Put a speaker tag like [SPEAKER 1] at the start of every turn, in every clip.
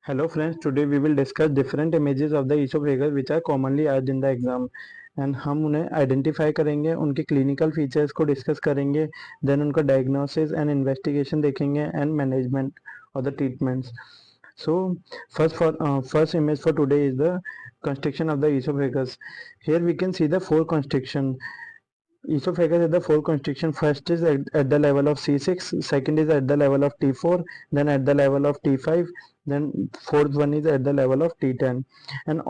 [SPEAKER 1] Hello friends, today we will discuss different images of the esophagus which are commonly asked in the exam and हम उन्हें identify करेंगे, उनके clinical features को discuss करेंगे, then उनका diagnosis and investigation देखेंगे and management और the treatments. So first image for today is the constriction of the esophagus. Here we can see the four constriction. Esophagus has the four constriction. First is at the level of C6, second is at the level of T4, then at the level of T5, then fourth one is at the level of T10. And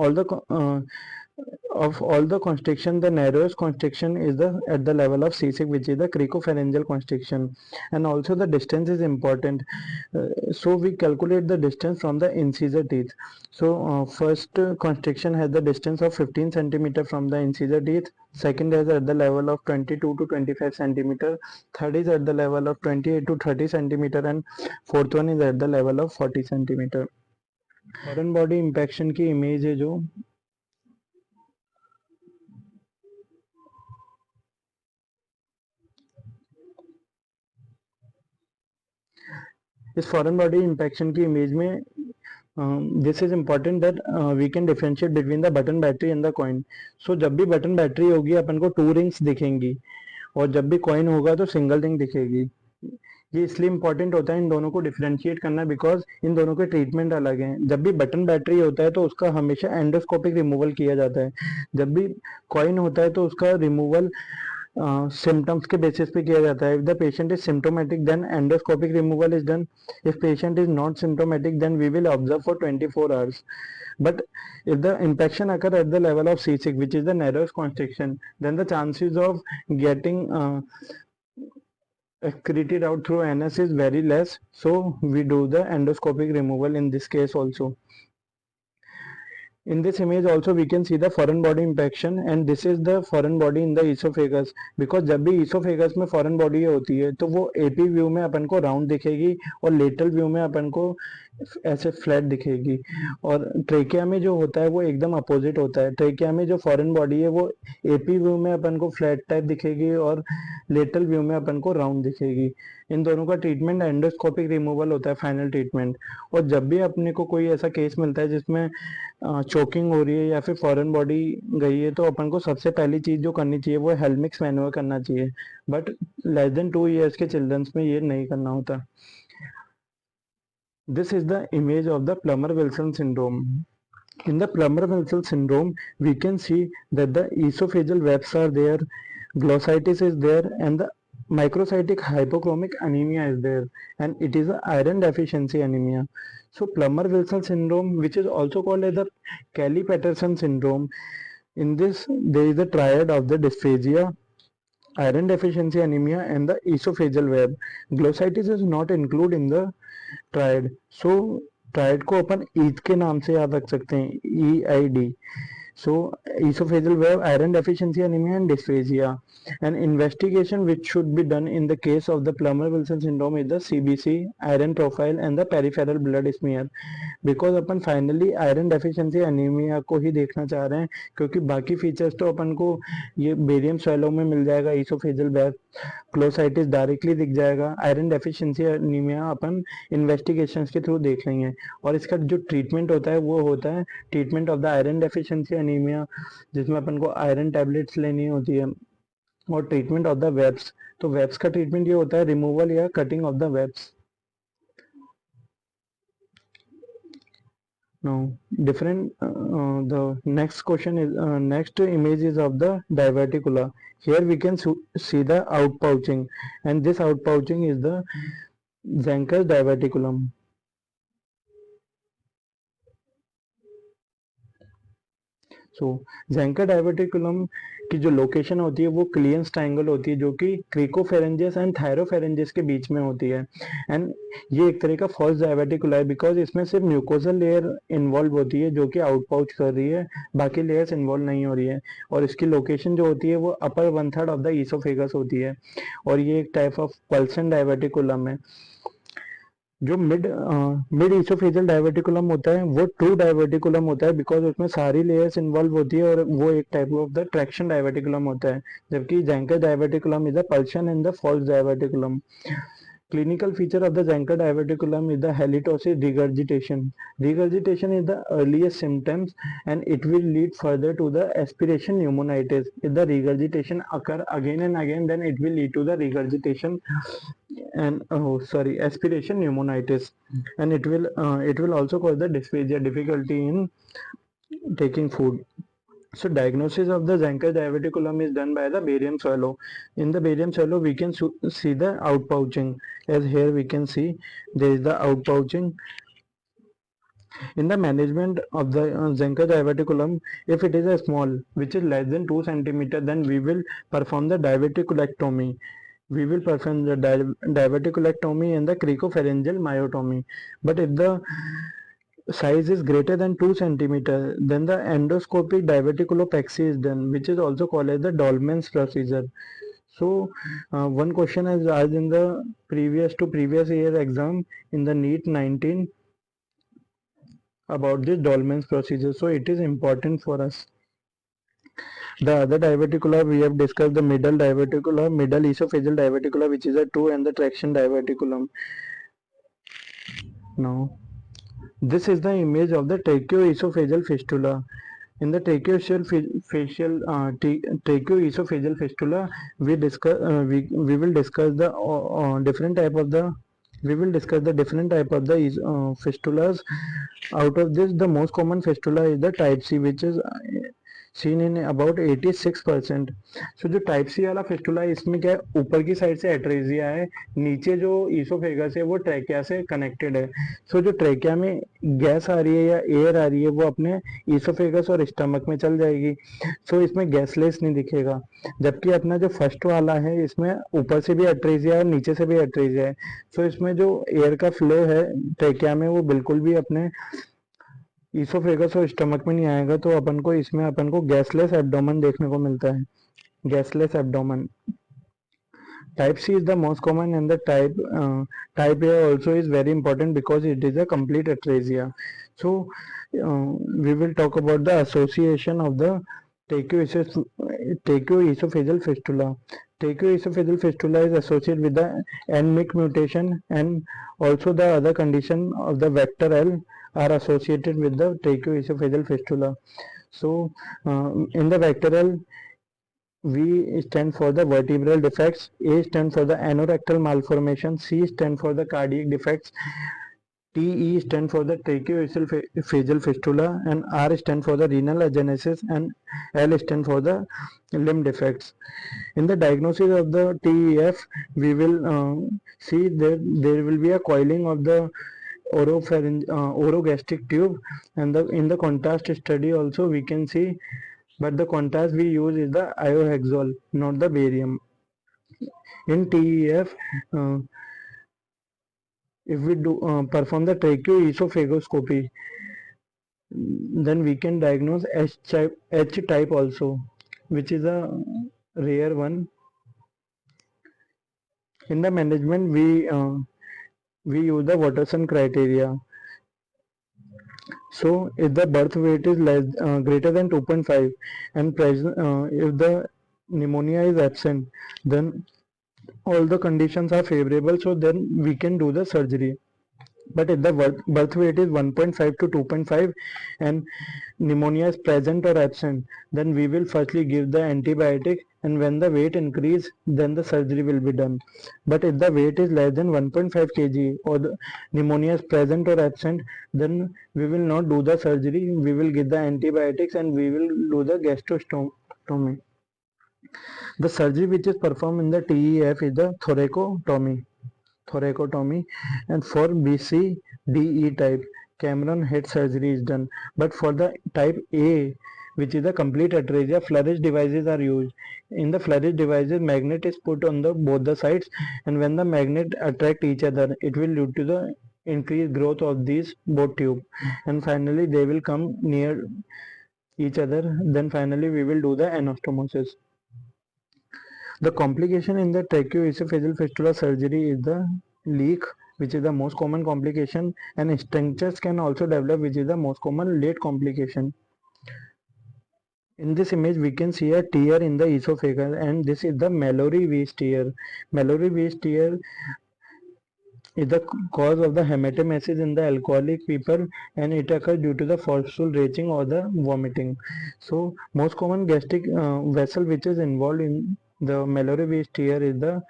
[SPEAKER 1] of all the constriction, the narrowest constriction is the at the level of C6, which is the cricopharyngeal constriction. And also the distance is important. So we calculate the distance from the incisor teeth. So first constriction has the distance of 15 centimeter from the incisor teeth. Second is at the level of 22 to 25 centimeter. Third is at the level of 28 to 30 centimeter, and fourth one is at the level of 40 centimeter. Foreign body impaction की image है जो इस foreign body impaction की image में this is important that we can differentiate between the button battery and the coin. So जब भी button battery होगी अपन को 2 रिंग्स दिखेंगी और जब भी कॉइन होगा तो सिंगल रिंग दिखेगी. ये इसलिए इंपॉर्टेंट होता है इन दोनों को डिफरेंशिएट करना बिकॉज इन दोनों के ट्रीटमेंट अलग हैं. जब भी बटन बैटरी होता है तो उसका हमेशा एंडोस्कोपिक रिमूवल किया जाता है. जब भी कॉइन होता है तो उसका रिमूवल सिम्टम्स के बेसिस पे किया जाता है. If the patient is symptomatic then endoscopic removal is done. If patient is not symptomatic then we will observe for 24 hours. But if the infection occur at the level of C6, which is the narrowest constriction, then the chances of getting excreted out through anus is very less. So we do the endoscopic removal in this case also. In this image also we can see the foreign body infection, and this is the foreign body in the esophagus. Because जब भी esophagus में foreign body होती है तो वो AP view में अपन को round दिखेगी और लेटरल व्यू में अपन को ऐसे फ्लैट दिखेगी. और ट्रेकिया में जो होता है वो एकदम अपोजिट होता है. ट्रेकिया में जो फॉरेन बॉडी है वो AP व्यू में अपन को फ्लैट टाइप दिखेगी और लेटरल व्यू में अपन को राउंड दिखेगी. इन दोनों का ट्रीटमेंट एंडोस्कोपिक रिमूवल होता है, फाइनल ट्रीटमेंट. और जब भी अपने को कोई ऐसा केस मिलता है जिसमें चोकिंग हो रही है या फिर फॉरेन बॉडी गई है तो अपन को सबसे पहली चीज जो करनी चाहिए वो हेलमिक्स मैनुअल करना चाहिए. बट लेस देन 2 years के चिल्ड्रंस में ये नहीं करना होता. This is the image of the Plummer-Wilson syndrome. In the Plummer-Wilson syndrome, we can see that the esophageal webs are there, glossitis is there, and the microcytic hypochromic anemia is there, and it is a iron deficiency anemia. So Plummer-Wilson syndrome, which is also called as the Kelly-Patterson syndrome, in this there is a triad of the dysphagia, iron deficiency anemia, and the esophageal web. Glossitis is not included in the triad. So triad को अपन ईथ के नाम से याद रख सकते हैं, EID. So esophageal web, iron deficiency anemia, and dysphagia. An investigation which should be done in the case of the Plummer-Wilson syndrome is the CBC, iron profile, and the peripheral blood smear. Because upon finally iron deficiency anaemia को ही देखना चाह रहे हैं, क्योंकि बाकी features तो अपन को ये बेरियम स्वेलो में मिल जाएगा. esophageal web, क्लोसाइटिस डायरेक्टली दिख जाएगा. आयरन डेफिशिएंसी एनीमिया अपन इन्वेस्टिगेशंस के थ्रू देख लेंगे. और इसका जो ट्रीटमेंट होता है वो होता है treatment of the iron deficiency anaemia, जिसमें अपन को आयरन टैबलेट्स लेनी होती है. और ट्रीटमेंट ऑफ द वेब्स, तो वेब्स का ट्रीटमेंट ये होता है रिमूवल या cutting of the webs. Now the next question is next image is of the diverticula. Here we can see the outpouching, and this outpouching is the Zenker's diverticulum. सो Zenker diverticulum की जो location होती है वो क्लियंस triangle होती है, जो कि क्रिकोफेरेंजियस एंड थायरोफेरेंजियस के बीच में होती है. एंड ये एक तरह का फॉल्स डायवर्टिकुला है बिकॉज इसमें सिर्फ म्यूकोजल लेयर इन्वॉल्व होती है जो कि आउटपाउच कर रही है, बाकी लेयर्स इन्वॉल्व नहीं हो रही है. और इसकी लोकेशन जो होती है वो अपर 1/3 ऑफ द ईसोफेगस होती है. और ये एक टाइप ऑफ पल्सन डायवर्टिकुलम है. जो मिड ईसोफेजियल डायवर्टिकुलम होता है वो ट्रू डायवर्टिकुलम होता है बिकॉज उसमें सारी लेयर्स इन्वॉल्व होती है और वो एक type of the traction diverticulum होता है. जबकि Zenker diverticulum is the pulsion in the false diverticulum. Clinical feature of the Zenker diverticulum is the halitosis regurgitation. Regurgitation is the earliest symptoms and it will lead further to the aspiration pneumonitis. If the regurgitation occur again and again, then it will lead to the regurgitation and aspiration pneumonitis, and it will also cause the dysphagia, difficulty in taking food. So diagnosis of the Zenker diverticulum is done by the barium swallow. In the barium swallow, we can see the outpouching. As here we can see, there is the outpouching. In the management of the Zenker diverticulum, if it is a small, which is less than 2 centimeter, then we will perform the diverticulectomy. We will perform the diverticulectomy and the cricopharyngeal myotomy. But if the size is greater than 2 centimeter, then the endoscopic diverticulopexy is done, which is also called as the Dolman's procedure. So one question is asked in the previous year exam in the NEET 19 about this Dolman's procedure, so it is important for us. The other diverticula we have discussed, the middle esophageal diverticula, which is a 2, and the traction diverticulum. Now this is the image of the tracheoesophageal fistula. In the tracheoesophageal fistula, we will discuss the different type of the fistulas. Out of this, the most common fistula is the type C, which is seen in about 86%. सो जो type सी वाला fistula है, इसमें क्या है, ऊपर की side से atresia है, नीचे जो ईसोफेगस है वो ट्रैकिया से कनेक्टेड है. सो जो ट्रैकिया में गैस आ रही है या एयर आ रही है, वो अपने ईसोफेगस और स्टमक में चल जाएगी. सो इसमें गैसलेस नहीं दिखेगा. जबकि अपना जो फर्स्ट वाला है, इसमें ऊपर से भी एट्रेजिया है और नीचे से भी एट्रेजिया है. सो इसमें जो एयर का फ्लो है ट्रैकिया में, वो बिल्कुल भी अपने ईसोफेगस और स्टमक में नहीं आएगा. तो अपन को गैसलेस एब्डोमेन देखने को मिलता है, गैसलेस abdomen. Type C is the most common, and the type A also is very important because it is a complete atresia. So we will talk about the association of the tracheoesophageal fistula. Tracheoesophageal fistula is associated with the NMIC mutation, and also the other condition of the vector L are associated with the tracheoesophageal fistula. So in the vector L, V stand for the vertebral defects, A stand for the anorectal malformation, C stand for the cardiac defects, TE stand for the tracheoesophageal fistula, and R stand for the renal agenesis, and L stand for the limb defects. In the diagnosis of the TEF, we will see that there will be a coiling of the orogastric tube, and in the contrast study also we can see, but the contrast we use is the iohexol, not the barium. In TEF, if we do perform the tracheoesophagoscopy, then we can diagnose H type also, which is a rare one. In the management, we use the Watterson criteria. So if the birth weight is greater than 2.5 and if the pneumonia is absent, then all the conditions are favorable, so then we can do the surgery. But if the birth weight is 1.5 to 2.5 and pneumonia is present or absent, then we will firstly give the antibiotic, and when the weight increase, then the surgery will be done. But if the weight is less than 1.5 kg or the pneumonia is present or absent, then we will not do the surgery. We will give the antibiotics and we will do the gastrostomy. The surgery which is performed in the TEF is the thoracotomy, and for BC-DE type, Cameron head surgery is done. But for the type A, which is the complete atresia, flourish devices are used. In the flourish devices, magnet is put on both the sides, and when the magnet attract each other, it will lead to the increased growth of these both tube, and finally they will come near each other. Then finally we will do the anastomosis. The complication in the tracheoesophageal fistula surgery is the leak, which is the most common complication, and stentures can also develop, which is the most common late complication. In this image, we can see a tear in the esophagus, and this is the Mallory Weiss tear. Mallory Weiss tear is the cause of the hematemesis in the alcoholic people, and it occurs due to the forceful retching or the vomiting. So most common gastric vessel which is involved in the malarial tear is the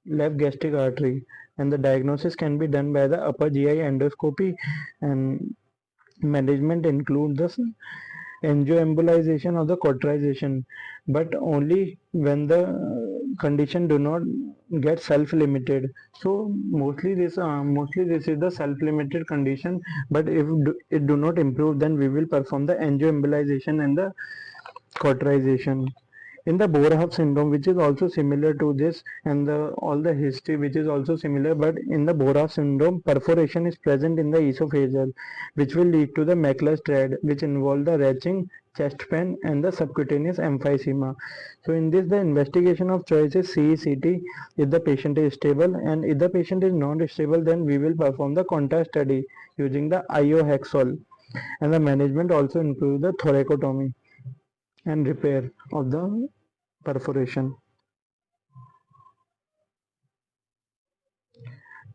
[SPEAKER 1] left gastric artery, and the diagnosis can be done by the upper GI endoscopy, and management includes the angioembolization or the cauterization, but only when the condition do not get self-limited. So mostly this is the self-limited condition, but if it do not improve, then we will perform the angioembolization and the cauterization. In the Boerhaave syndrome, which is also similar to this, and all the history which is also similar, but in the Boerhaave syndrome, perforation is present in the esophageal, which will lead to the Mechler's triad, which involve the retching, chest pain, and the subcutaneous emphysema. So in this, the investigation of choice is CECT if the patient is stable, and if the patient is not stable, then we will perform the contrast study using the iohexol, and the management also includes the thoracotomy and repair of the perforation.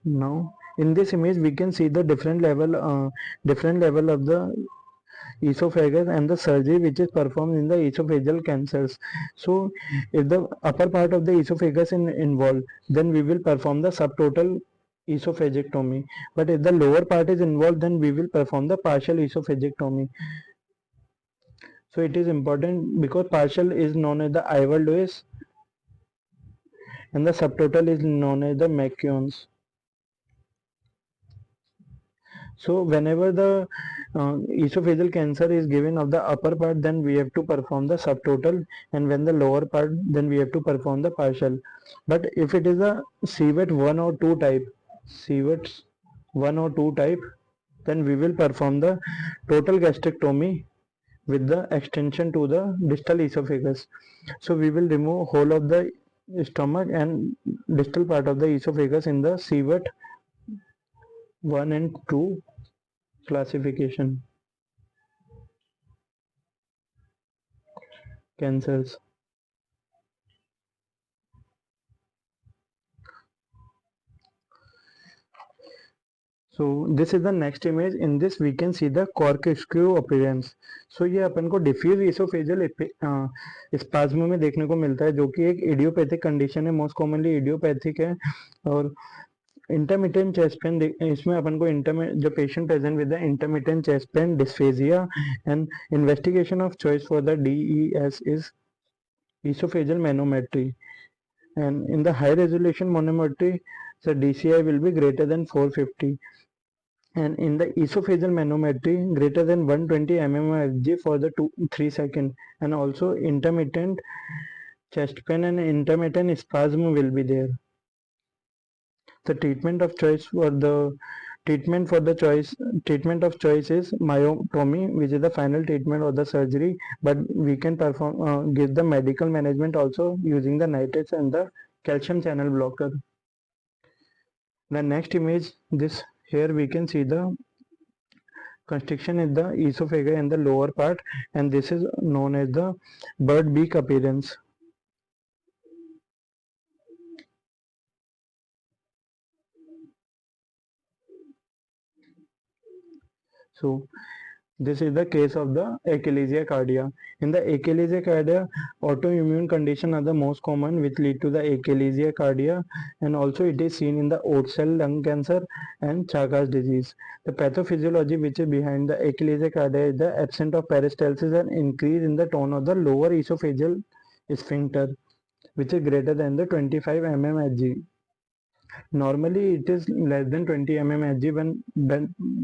[SPEAKER 1] Now in this image we can see the different level of the esophagus and the surgery which is performed in the esophageal cancers. So if the upper part of the esophagus is involved, then we will perform the subtotal esophagectomy, but if the lower part is involved, then we will perform the partial esophagectomy. So it is important because partial is known as the Ival-Lewis and the subtotal is known as the McKeown's. So whenever the esophageal cancer is given of the upper part, then we have to perform the subtotal, and when the lower part, then we have to perform the partial. But if it is a CVET 1 or 2 type, CVET 1 or 2 type, then we will perform the total gastrectomy with the extension to the distal esophagus. So we will remove whole of the stomach and distal part of the esophagus in the CVET 1 and 2 classification cancers. So this is the next image. In this we can see the corkscrew appearance. So ये अपन को diffuse oesophageal spasm में देखने को मिलता है, जो कि एक इडियोपैथिक कंडीशन है, मोस्ट कॉमनली इडियोपैथिक है. और इंटरमिटेंट चेस्ट पेन, इसमें अपन को जो patient present with the intermittent chest pain, dysphagia, and investigation of choice for the DES is esophageal manometry, and in the high resolution manometry the DCI will be greater than 450, and in the esophageal manometry greater than 120 mmHg for the 3 seconds, and also intermittent chest pain and intermittent spasm will be there. The treatment of choice is myotomy, which is the final treatment of the surgery, but we can give the medical management also using the nitrates and the calcium channel blocker. The next image, this here we can see the constriction in the esophagus and the lower part, and this is known as the bird beak appearance. So this is the case of the achalasia cardia. In the achalasia cardia, autoimmune conditions are the most common which lead to the achalasia cardia, and also it is seen in the oat cell lung cancer and Chagas disease. The pathophysiology which is behind the achalasia cardia is the absence of peristalsis and increase in the tone of the lower esophageal sphincter, which is greater than the 25 mmHg. Normally it is less than 20 mmHg.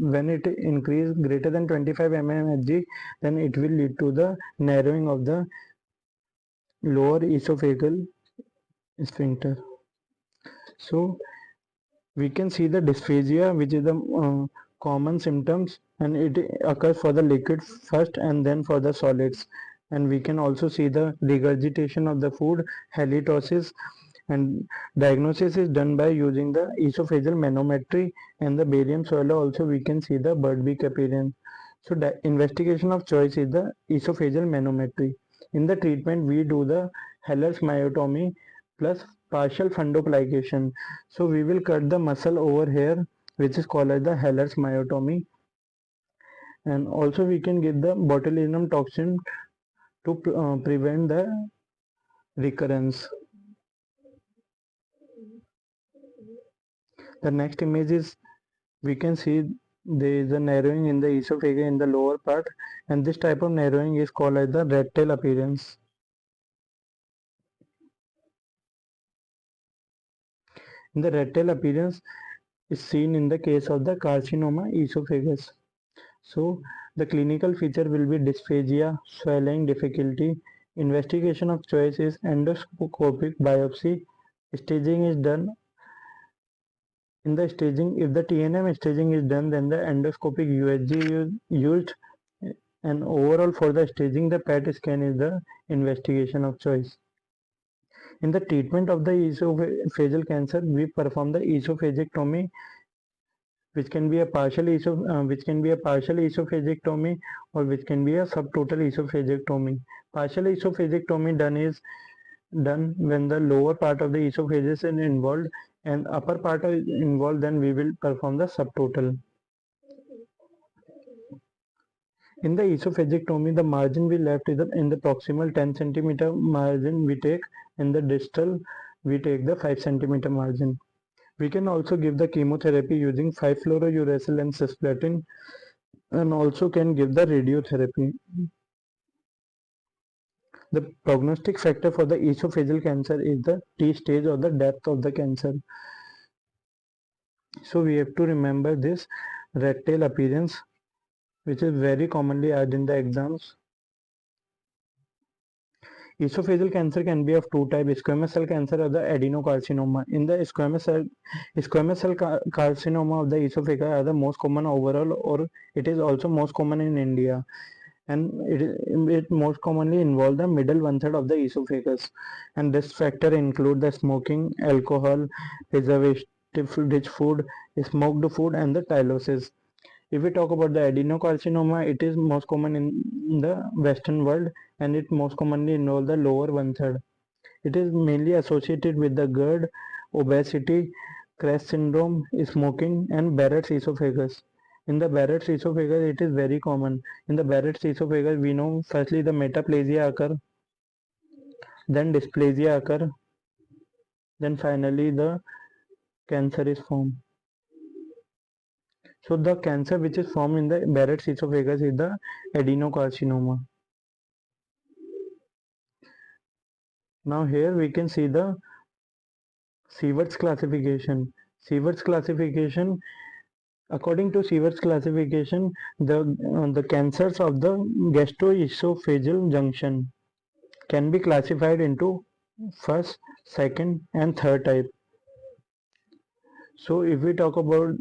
[SPEAKER 1] When it increase greater than 25 mmHg, then it will lead to the narrowing of the lower esophageal sphincter. So we can see the dysphagia, which is the common symptoms, and it occurs for the liquid first and then for the solids. And we can also see the regurgitation of the food, halitosis, and diagnosis is done by using the esophageal manometry and the barium swallow. Also we can see the bird beak appearance. So the investigation of choice is the esophageal manometry. In the treatment we do the Heller's myotomy plus partial fundoplication. So we will cut the muscle over here, which is called as the Heller's myotomy, and also we can give the botulinum toxin to prevent the recurrence. The next image is, we can see there is a narrowing in the esophagus in the lower part, and this type of narrowing is called as the rat tail appearance. In the rat tail appearance is seen in the case of the carcinoma esophagus. So the clinical feature will be dysphagia, swallowing difficulty. Investigation of choice is endoscopic biopsy. Staging is done. In the staging, if the TNM staging is done, then the endoscopic USG is used, and overall for the staging, the PET scan is the investigation of choice. In the treatment of the esophageal cancer, we perform the esophagectomy, which can be a partial esophagectomy, or which can be a subtotal esophagectomy. Partial esophagectomy is done when the lower part of the esophagus is involved and upper part is involved, then we will perform the subtotal. In the esophagectomy, the margin we left is in the proximal 10 centimeter margin we take, and the distal we take the 5 centimeter margin. We can also give the chemotherapy using 5-fluorouracil and cisplatin, and also can give the radiotherapy. The prognostic factor for the esophageal cancer is the T stage or the depth of the cancer. So we have to remember this rat tail appearance, which is very commonly asked in the exams. Esophageal cancer can be of two types: squamous cell cancer or the adenocarcinoma. In the squamous cell carcinoma of the esophagus are the most common overall, or it is also most common in India, and it most commonly involve the middle 1/3 of the esophagus, and this factor include the smoking, alcohol, preservative-rich food, smoked food, and the tylosis. If we talk about the adenocarcinoma, it is most common in the Western world, and it most commonly involve the lower 1/3. It is mainly associated with the GERD, obesity, CREST syndrome, smoking, and Barrett's esophagus. In the Barrett's esophagus, it is very common. In the Barrett's esophagus, we know firstly the metaplasia occur, then dysplasia occur, then finally the cancer is formed. So the cancer which is formed in the Barrett's esophagus is the adenocarcinoma. Now here we can see the Sievert's classification. Sievert's classification, according to Sievert's classification, the cancers of the gastroesophageal junction can be classified into first, second, and third type. So if we talk about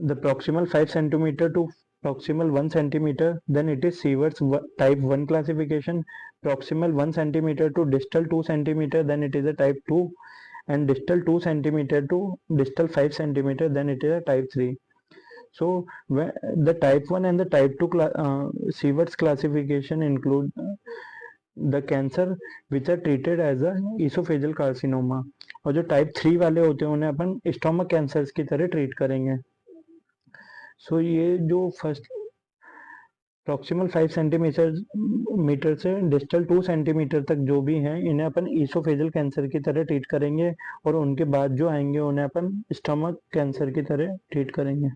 [SPEAKER 1] the proximal 5 centimeter to proximal 1 centimeter, then it is Sievert's type 1 classification. Proximal 1 centimeter to distal 2 centimeter, then it is a type 2, and distal 2 centimeter to distal 5 centimeter, then it is a type 3. So the type 1 and the type 2 Sievert's classification include the cancer which are treated as a esophageal carcinoma, और जो type 3 वाले होते हैं उन्हें अपन stomach cancers की तरह treat करेंगे. सो ये जो फर्स्ट प्रॉक्सिमल 5 सेंटीमीटर से डिस्टल 2 सेंटीमीटर तक जो भी हैं, इन्हें अपन ईसोफेजल कैंसर की तरह ट्रीट करेंगे, और उनके बाद जो आएंगे उन्हें अपन स्टमक कैंसर की तरह ट्रीट करेंगे.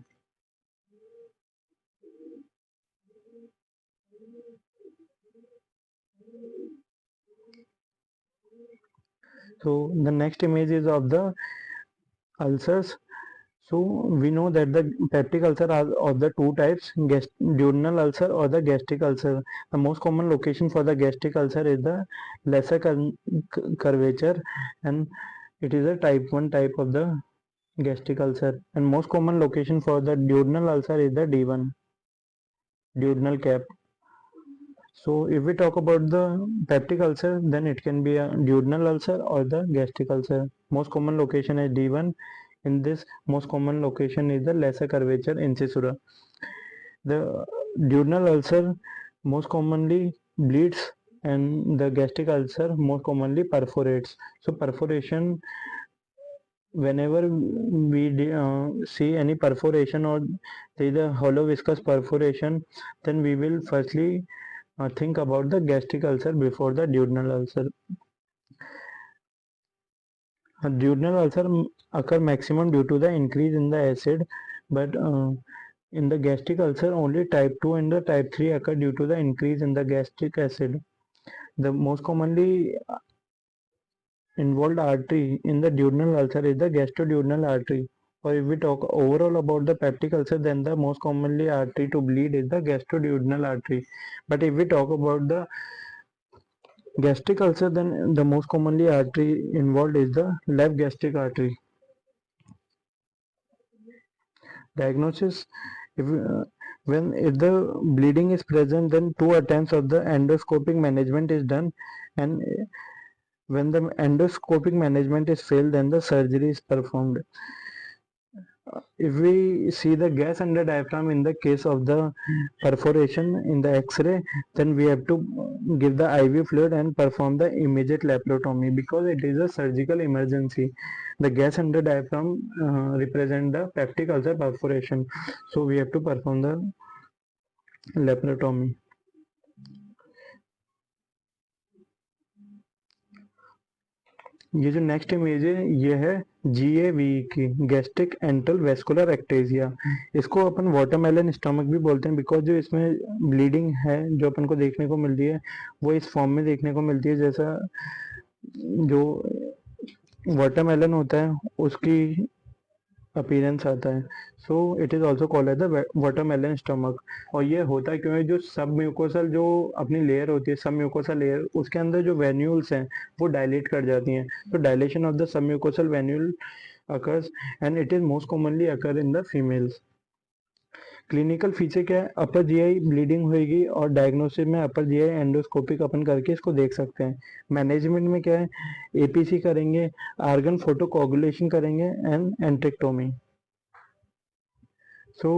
[SPEAKER 1] So the next image is of the ulcers. So we know that the peptic ulcer are of the two types, duodenal ulcer or the gastric ulcer. The most common location for the gastric ulcer is the lesser curvature, and it is a type 1 type of the gastric ulcer. And most common location for the duodenal ulcer is the D1, duodenal cap. So if we talk about the peptic ulcer, then it can be a duodenal ulcer or the gastric ulcer. Most common location is D1. In this, most common location is the lesser curvature incisura. The duodenal ulcer most commonly bleeds and the gastric ulcer most commonly perforates. So perforation, whenever we see any perforation or there is a hollow viscous perforation, then we will firstly think about the gastric ulcer before the duodenal ulcer. Duodenal ulcer occur maximum due to the increase in the acid, but in the gastric ulcer only type 2 and the type 3 occur due to the increase in the gastric acid. The most commonly involved artery in the duodenal ulcer is the gastroduodenal artery. Or if we talk overall about the peptic ulcer, then the most commonly artery to bleed is the gastroduodenal artery. But if we talk about the gastric ulcer, then the most commonly artery involved is the left gastric artery. Diagnosis: if the bleeding is present, then 2 attempts of the endoscopic management is done, and when the endoscopic management is failed, then the surgery is performed. If we see the gas under diaphragm in the case of the perforation in the X-ray, then we have to give the IV fluid and perform the immediate laparotomy because it is a surgical emergency. The gas under diaphragm represent the peptic ulcer perforation, so we have to perform the laparotomy. ये जो next image है ये है GAV की, gastric enteral vascular एक्टेजिया. इसको अपन watermelon stomach भी बोलते हैं बिकॉज जो इसमें ब्लीडिंग है जो अपन को देखने को मिलती है वो इस फॉर्म में देखने को मिलती है जैसा जो वाटरमेलन होता है उसकी अपीयरेंस आता है. So it is also called as the watermelon stomach. और ये होता क्यों है, जो सब म्यूकोसल जो अपनी लेयर होती है, सब म्यूकोसल लेयर, उसके अंदर जो वेन्यूल्स हैं वो डायलेट कर जाती हैं. तो dilation of the sub mucosal venule occurs and it is most commonly occur in the females. Clinical feature क्या है, अपर जीआई ब्लीडिंग होगी और डायग्नोसिस में अपर जीआई एंडोस्कोपिक अपन करके इसको देख सकते हैं. मैनेजमेंट में क्या है, एपीसी करेंगे, आर्गन फोटोकोगुलेशन करेंगे and एंट्रेक्टोमी. So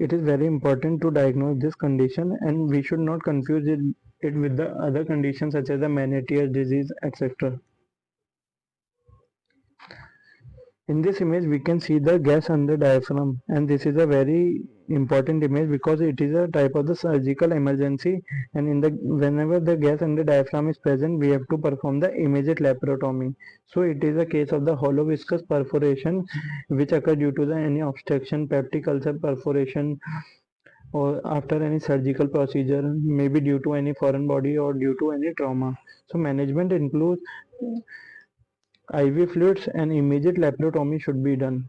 [SPEAKER 1] it is very important to diagnose this condition and we should not confuse it with the other conditions such as the Meniere's disease, etc. In this image we can see the gas under diaphragm, and this is a very important image because it is a type of the surgical emergency, and in the whenever the gas under diaphragm is present we have to perform the immediate laparotomy. So it is a case of the hollow viscous perforation which occur due to the any obstruction, peptic ulcer perforation, or after any surgical procedure, maybe due to any foreign body or due to any trauma. So management includes IV fluids and immediate laparotomy should be done.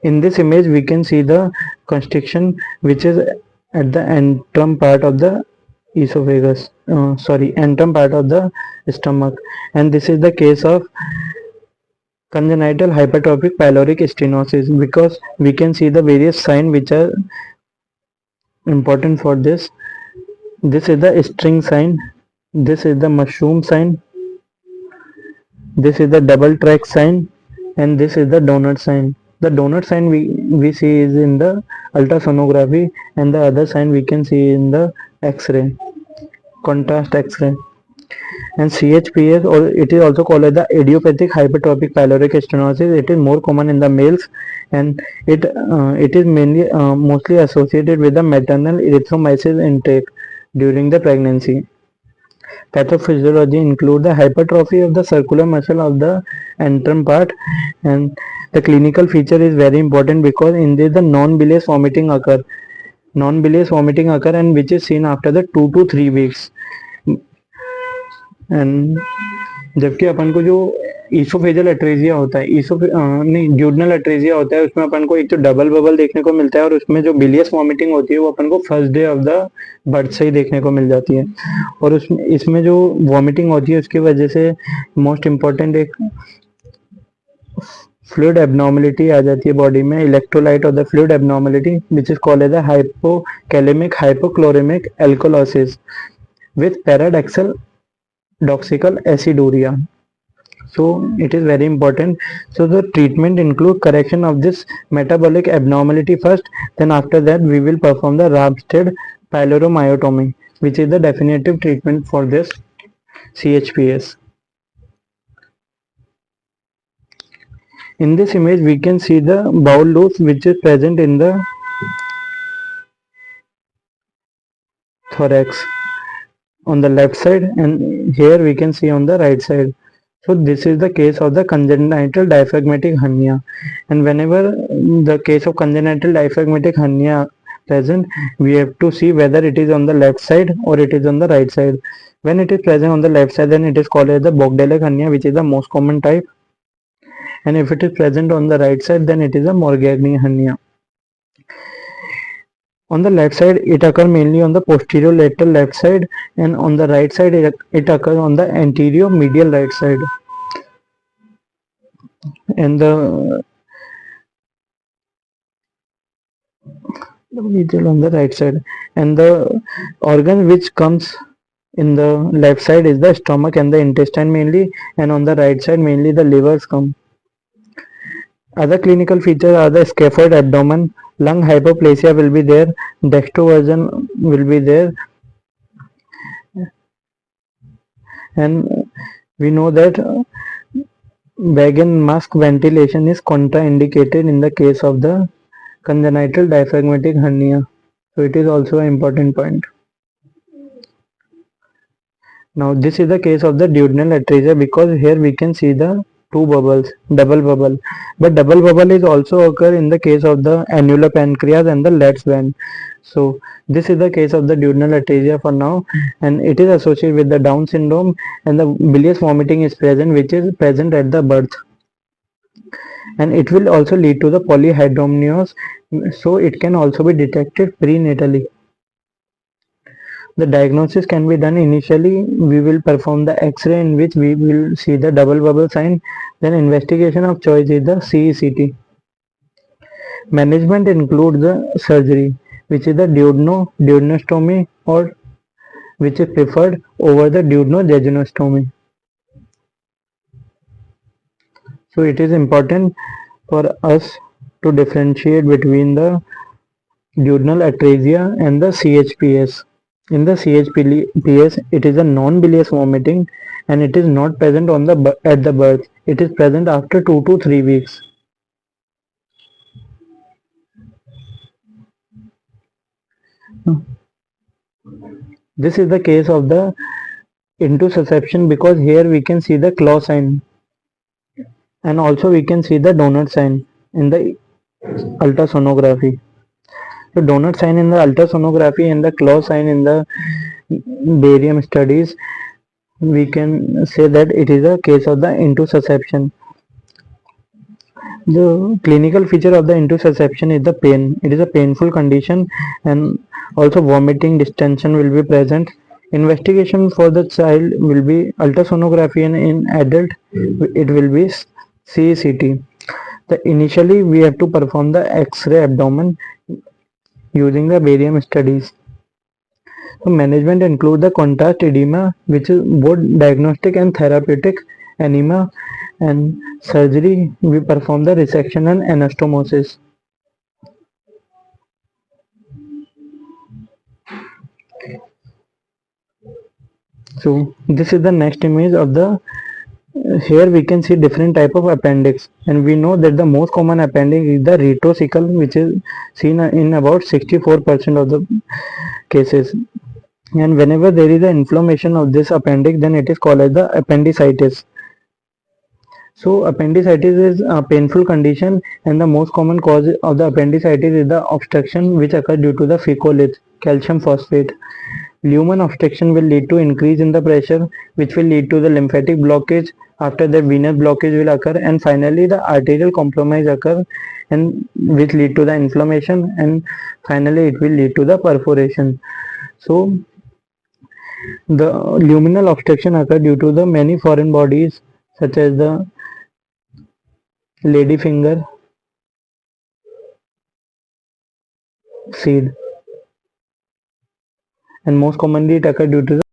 [SPEAKER 1] In this image we can see the constriction which is at the antrum part of the esophagus, antrum part of the stomach, and this is the case of congenital hypertrophic pyloric stenosis because we can see the various signs which are important for this. This is the string sign, this is the mushroom sign, this is the double track sign, and this is the donut sign. The donut sign we see is in the ultrasonography, and the other sign we can see in the X-ray, contrast X-ray. And CHPS, or it is also called as the idiopathic hypertrophic pyloric stenosis. It is more common in the males, and it is mainly mostly associated with the maternal erythromycin intake during the pregnancy. Pathophysiology include the hypertrophy of the circular muscle of the antrum part, and the clinical feature is very important because in this the non-bilious vomiting occur, and which is seen after the 2 to 3 weeks. And जबकि अपन को जो oesophageal atresia होता है, duodenal atresia होता है, उसमें अपन को एक तो डबल बबल देखने को मिलता है और उसमें जो बिलियस वॉमिटिंग होती है वो अपन को first day of the birth से ही देखने को मिल जाती है. और इसमें जो वॉमिटिंग होती है उसकी वजह से मोस्ट इम्पॉर्टेंट एक फ्लूइड एबनॉर्मलिटी आ जाती है बॉडी में, electrolyte of the fluid abnormality which is called as the hypokalemic hypochloremic alkalosis with paradoxical aciduria. So it is very important. So the treatment include correction of this metabolic abnormality first, then after that we will perform the Ramstead pyloromyotomy, which is the definitive treatment for this CHPS. In this image we can see the bowel loop which is present in the thorax on the left side, and here we can see on the right side. So this is the case of the congenital diaphragmatic hernia, and whenever the case of congenital diaphragmatic hernia present, we have to see whether it is on the left side or it is on the right side. When it is present on the left side, then it is called as the Bogdelic hernia, which is the most common type, and if it is present on the right side, then it is a Morgagni hernia. On the left side, it occurs mainly on the posterior lateral left side, and on the right side, it occurs on the anterior medial right side. And the medial on the right side, and the organ which comes in the left side is the stomach and the intestine mainly, and on the right side mainly the livers come. Other clinical features are the scaphoid abdomen, lung hypoplasia will be there, dextroversion will be there, and we know that bag and mask ventilation is contraindicated in the case of the congenital diaphragmatic hernia. So it is also an important point. Now this is the case of the duodenal atresia, because here we can see the two bubbles, double bubble, but double bubble is also occur in the case of the annular pancreas and the Let's band. So this is the case of the duodenal atresia for now, and it is associated with the Down syndrome, and the bilious vomiting is present, which is present at the birth, and it will also lead to the polyhydramnios, so it can also be detected prenatally. The diagnosis can be done initially. We will perform the X-ray in which we will see the double bubble sign. Then investigation of choice is the CECT. Management includes the surgery, which is the duodenostomy, or which is preferred over the duodenojejunectomy. So it is important for us to differentiate between the duodenal atresia and the CHPS. In the CHPS, it is a non-bilious vomiting, and it is not present at the birth. It is present after 2 to 3 weeks. This is the case of the intussusception, because here we can see the claw sign, and also we can see the donut sign in the ultrasonography. So donut sign in the ultrasonography and the claw sign in the barium studies, we can say that it is a case of the intussusception. The clinical feature of the intussusception is the pain. It is a painful condition, and also vomiting, distension will be present. Investigation for the child will be ultrasonography, and in adult it will be CECT. Initially we have to perform the X-ray abdomen using the barium studies. So management include the contrast edema, which is both diagnostic and therapeutic enema, and surgery we perform the resection and anastomosis. So this is the next image of the here we can see different type of appendix, and we know that the most common appendix is the retrocecal, which is seen in about 64% of the cases, and whenever there is an inflammation of this appendix, then it is called as the appendicitis. So appendicitis is a painful condition, and the most common cause of the appendicitis is the obstruction which occurs due to the ficholith, calcium phosphate. Lumen obstruction will lead to increase in the pressure, which will lead to the lymphatic blockage. After that, venous blockage will occur, and finally the arterial compromise occur, and which lead to the inflammation, and finally it will lead to the perforation. So the luminal obstruction occur due to the many foreign bodies, such as the ladyfinger seed, and most commonly it occurs due to the